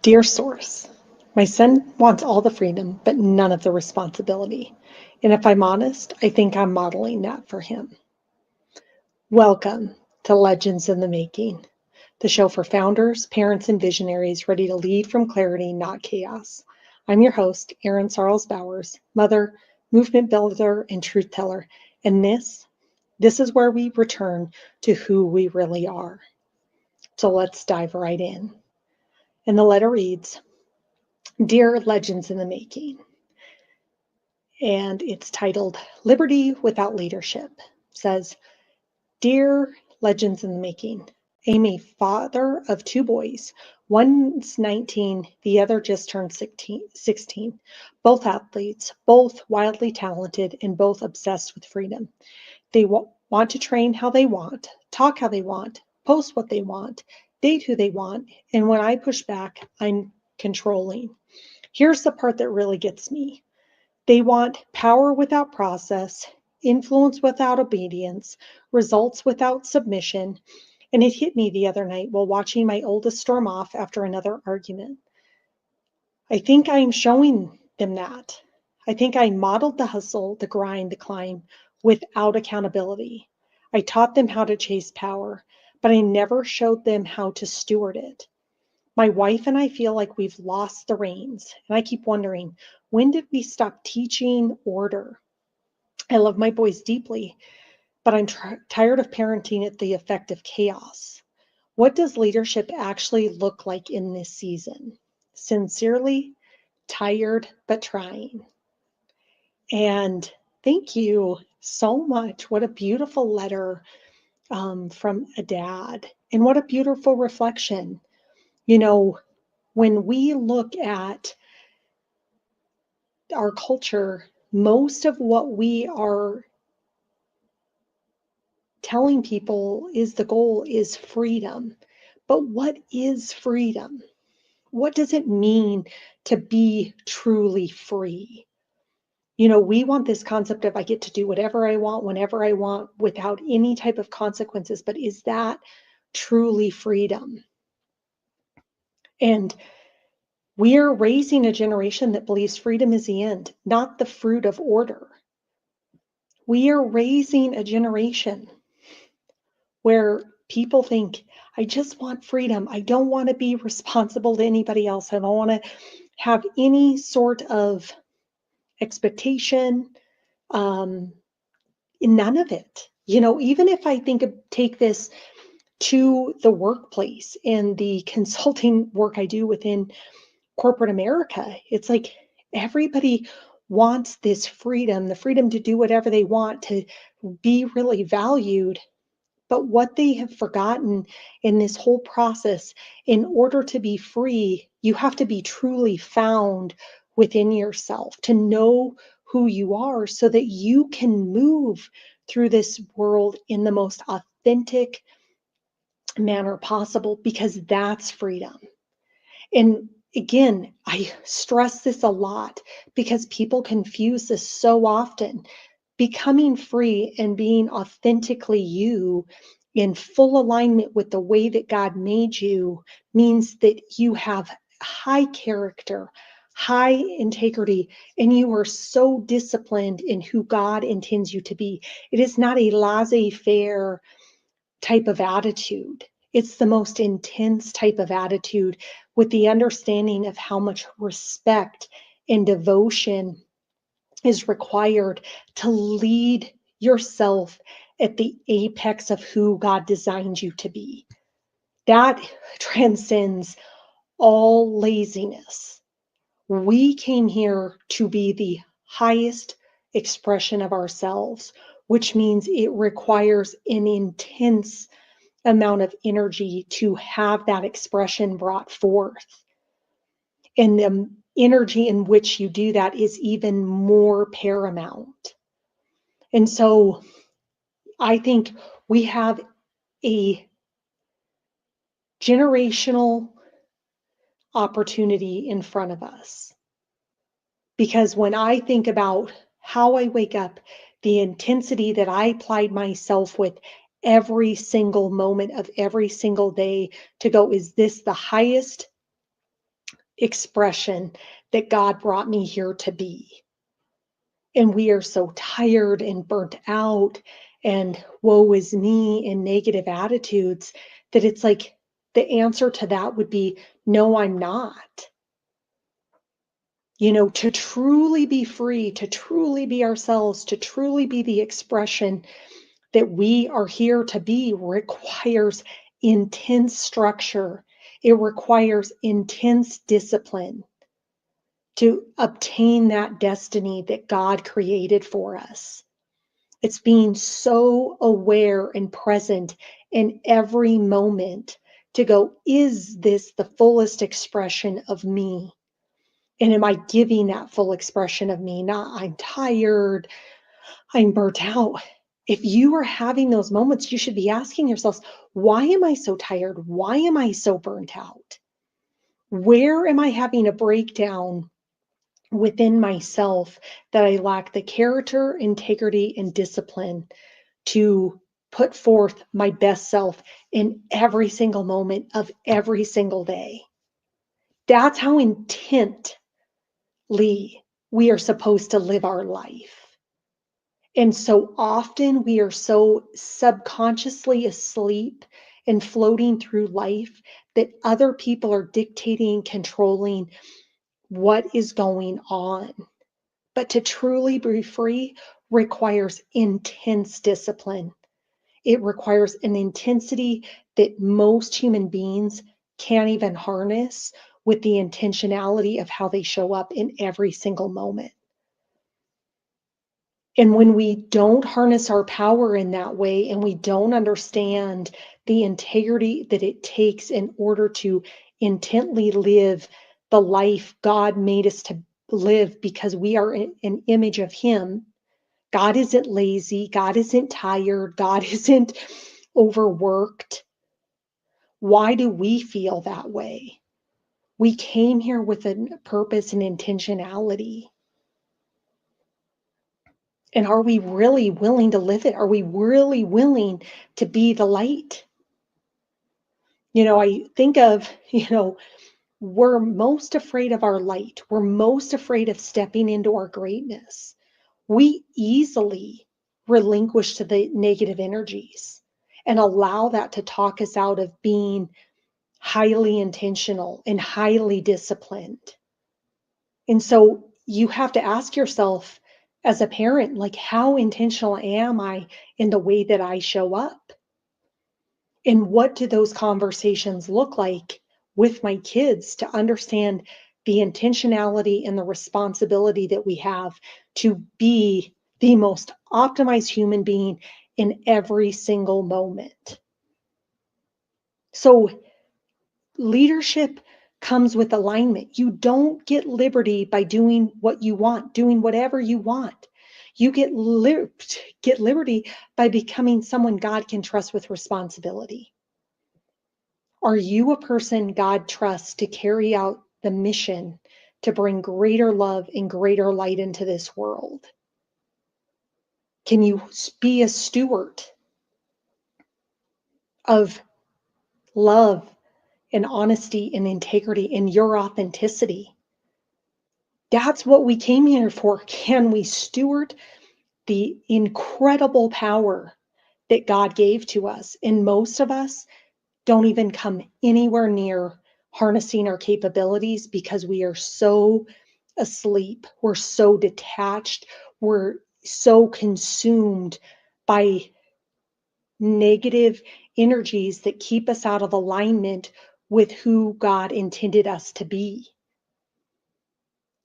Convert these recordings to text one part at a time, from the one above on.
Dear Source, my son wants all the freedom, but none of the responsibility. And if I'm honest, I think I'm modeling that for him. Welcome to Legends in the Making, the show for founders, parents, and visionaries ready to lead from clarity, not chaos. I'm your host, Erin Sarles Bowers, mother, movement builder, and truth teller. And this is where we return to who we really are. So let's dive right in. And the letter reads, Dear Legends in the Making, and it's titled Liberty Without Leadership. It says, Dear Legends in the Making, I'm a father of two boys. One's 19, the other just turned 16. Both athletes, both wildly talented, and both obsessed with freedom. They want to train how they want, talk how they want, post what they want, date who they want, and when I push back, I'm controlling. Here's the part that really gets me. They want power without process, influence without obedience, results without submission. And it hit me the other night while watching my oldest storm off after another argument. I think I'm showing them that. I think I modeled the hustle, the grind, the climb without accountability. I taught them how to chase power, but I never showed them how to steward it. My wife and I feel like we've lost the reins, and I keep wondering, when did we stop teaching order? I love my boys deeply, but I'm tired of parenting at the effect of chaos. What does leadership actually look like in this season? Sincerely, tired but trying. And thank you so much. What a beautiful letter from a dad, and what a beautiful reflection. You know, when we look at our culture, most of what we are telling people is the goal is freedom. But what is freedom? What does it mean to be truly free? You know, we want this concept of I get to do whatever I want, whenever I want, without any type of consequences. But is that truly freedom? And we are raising a generation that believes freedom is the end, not the fruit of order. We are raising a generation where people think, I just want freedom. I don't want to be responsible to anybody else. I don't want to have any sort of expectation. None of it. You know, even if I take this to the workplace and the consulting work I do within corporate America, it's like everybody wants this freedom, the freedom to do whatever they want, to be really valued. But what they have forgotten in this whole process, in order to be free, you have to be truly found within yourself, to know who you are so that you can move through this world in the most authentic manner possible, because that's freedom. And again, I stress this a lot because people confuse this so often. Becoming free and being authentically you in full alignment with the way that God made you means that you have high character, high integrity, and you are so disciplined in who God intends you to be. It is not a laissez-faire type of attitude. It's the most intense type of attitude, with the understanding of how much respect and devotion is required to lead yourself at the apex of who God designed you to be. That transcends all laziness. We came here to be the highest expression of ourselves, which means it requires an intense amount of energy to have that expression brought forth. And the energy in which you do that is even more paramount. And so I think we have a generational opportunity in front of us. Because when I think about how I wake up, the intensity that I applied myself with every single moment of every single day to go, is this the highest expression that God brought me here to be. And we are so tired and burnt out and woe is me and negative attitudes that it's like the answer to that would be, no, I'm not. To truly be free, to truly be ourselves, to truly be the expression that we are here to be requires intense structure. It requires intense discipline to obtain that destiny that God created for us. It's being so aware and present in every moment to go, is this the fullest expression of me? And am I giving that full expression of me? Not, I'm tired, I'm burnt out. If you are having those moments, you should be asking yourselves, why am I so tired? Why am I so burnt out? Where am I having a breakdown within myself that I lack the character, integrity, and discipline to put forth my best self in every single moment of every single day? That's how intently we are supposed to live our life. And so often we are so subconsciously asleep and floating through life that other people are dictating, controlling what is going on. But to truly be free requires intense discipline. It requires an intensity that most human beings can't even harness with the intentionality of how they show up in every single moment. And when we don't harness our power in that way, and we don't understand the integrity that it takes in order to intently live the life God made us to live, because we are an image of Him. God isn't lazy. God isn't tired. God isn't overworked. Why do we feel that way? We came here with a purpose and intentionality. And are we really willing to live it? Are we really willing to be the light? I think of, we're most afraid of our light. We're most afraid of stepping into our greatness. We easily relinquish to the negative energies and allow that to talk us out of being highly intentional and highly disciplined. And so you have to ask yourself as a parent, like, how intentional am I in the way that I show up? And what do those conversations look like with my kids to understand the intentionality and the responsibility that we have to be the most optimized human being in every single moment? So leadership comes with alignment. You don't get liberty by doing what you want, doing whatever you want. You get liberty by becoming someone God can trust with responsibility. Are you a person God trusts to carry out the mission to bring greater love and greater light into this world? Can you be a steward of love and honesty and integrity and your authenticity? That's what we came here for. Can we steward the incredible power that God gave to us? And most of us don't even come anywhere near harnessing our capabilities because we are so asleep. We're so detached. We're so consumed by negative energies that keep us out of alignment with who God intended us to be.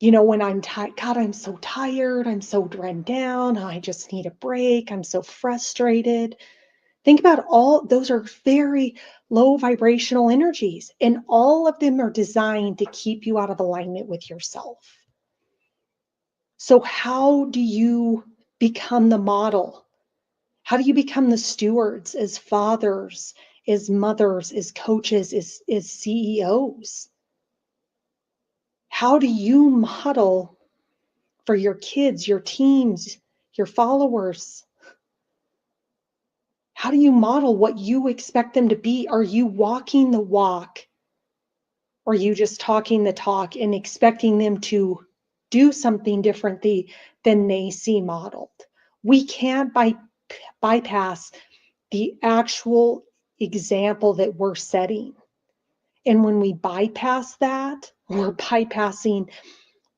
When I'm tired, God, I'm so tired. I'm so run down. I just need a break. I'm so frustrated. Think about all those are very low vibrational energies, and all of them are designed to keep you out of alignment with yourself. So how do you become the model? How do you become the stewards as fathers, as mothers, as coaches, as CEOs? How do you model for your kids, your teams, your followers? How do you model what you expect them to be? Are you walking the walk? Or are you just talking the talk and expecting them to do something different than they see modeled? We can't bypass the actual example that we're setting. And when we bypass that, we're bypassing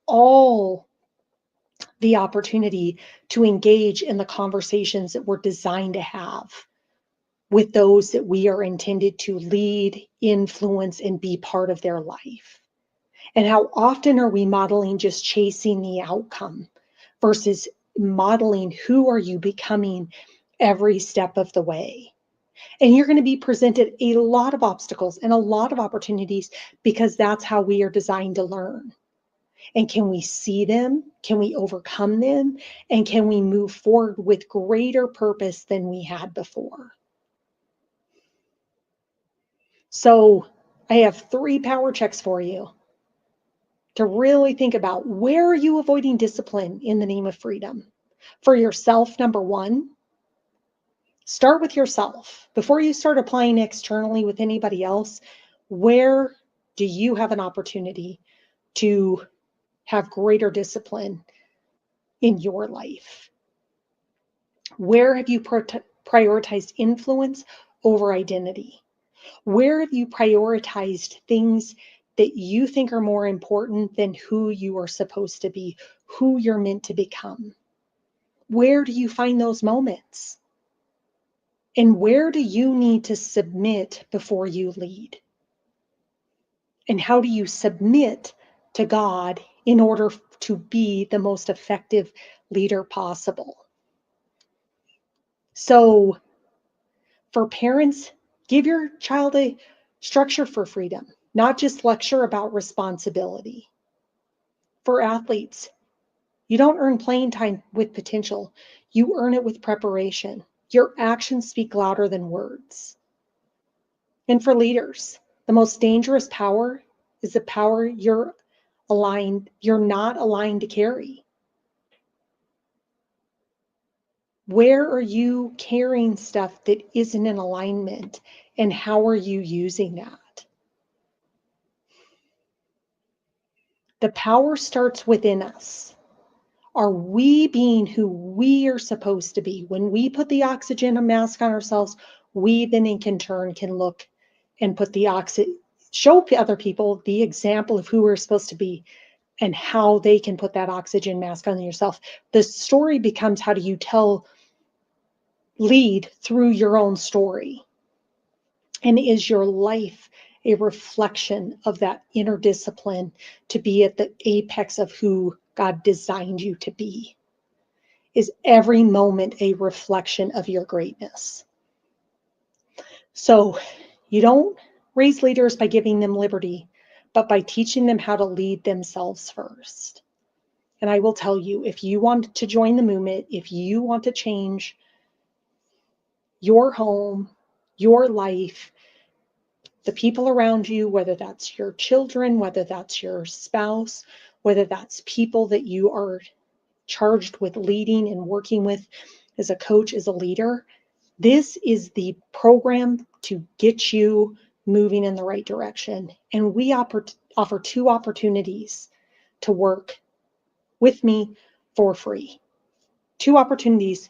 all the opportunity to engage in the conversations that we're designed to have with those that we are intended to lead, influence, and be part of their life. And how often are we modeling just chasing the outcome versus modeling who are you becoming every step of the way? And you're going to be presented a lot of obstacles and a lot of opportunities because that's how we are designed to learn. And can we see them? Can we overcome them? And can we move forward with greater purpose than we had before? So I have 3 power checks for you to really think about, where are you avoiding discipline in the name of freedom? For yourself, number 1, start with yourself. Before you start applying externally with anybody else, where do you have an opportunity to have greater discipline in your life? Where have you prioritized influence over identity? Where have you prioritized things that you think are more important than who you are supposed to be, who you're meant to become? Where do you find those moments? And where do you need to submit before you lead? And how do you submit to God in order to be the most effective leader possible? So, for parents, give your child a structure for freedom, not just lecture about responsibility. For athletes, you don't earn playing time with potential. You earn it with preparation. Your actions speak louder than words. And for leaders, the most dangerous power is the power you're not aligned to carry. Where are you carrying stuff that isn't in alignment, and how are you using that? The power starts within us. Are we being who we are supposed to be? When we put the oxygen mask on ourselves, we then in turn can look and put the show other people the example of who we're supposed to be and how they can put that oxygen mask on yourself. The story becomes, how do you lead through your own story? And is your life a reflection of that inner discipline to be at the apex of who God designed you to be? Is every moment a reflection of your greatness? So you don't raise leaders by giving them liberty, but by teaching them how to lead themselves first. And I will tell you, if you want to join the movement, if you want to change your home, your life, the people around you, whether that's your children, whether that's your spouse, whether that's people that you are charged with leading and working with as a coach, as a leader, this is the program to get you moving in the right direction. And we offer 2 opportunities to work with me for free. 2 opportunities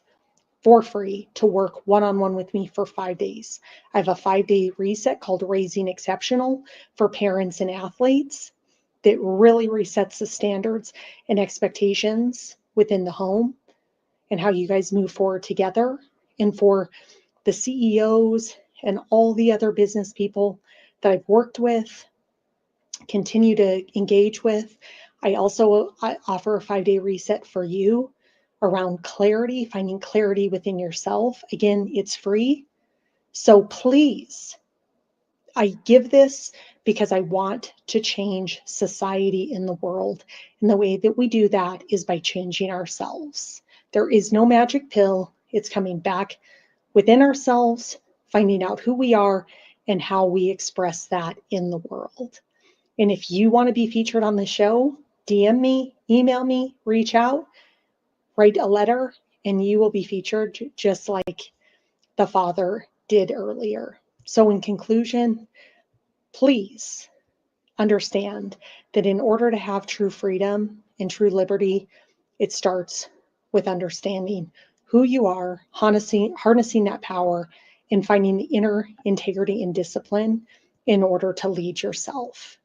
for free to work one-on-one with me for 5 days. I have a 5-day reset called Raising Exceptional for parents and athletes that really resets the standards and expectations within the home and how you guys move forward together. And for the CEOs and all the other business people that I've worked with, continue to engage with, I offer a 5-day reset for you around clarity, finding clarity within yourself. Again, it's free. So please, I give this because I want to change society in the world. And the way that we do that is by changing ourselves. There is no magic pill. It's coming back within ourselves, finding out who we are and how we express that in the world. And if you want to be featured on the show, DM me, email me, reach out, write a letter, and you will be featured just like the Father did earlier. So in conclusion, please, understand that in order to have true freedom and true liberty, it starts with understanding who you are, harnessing that power, and finding the inner integrity and discipline in order to lead yourself.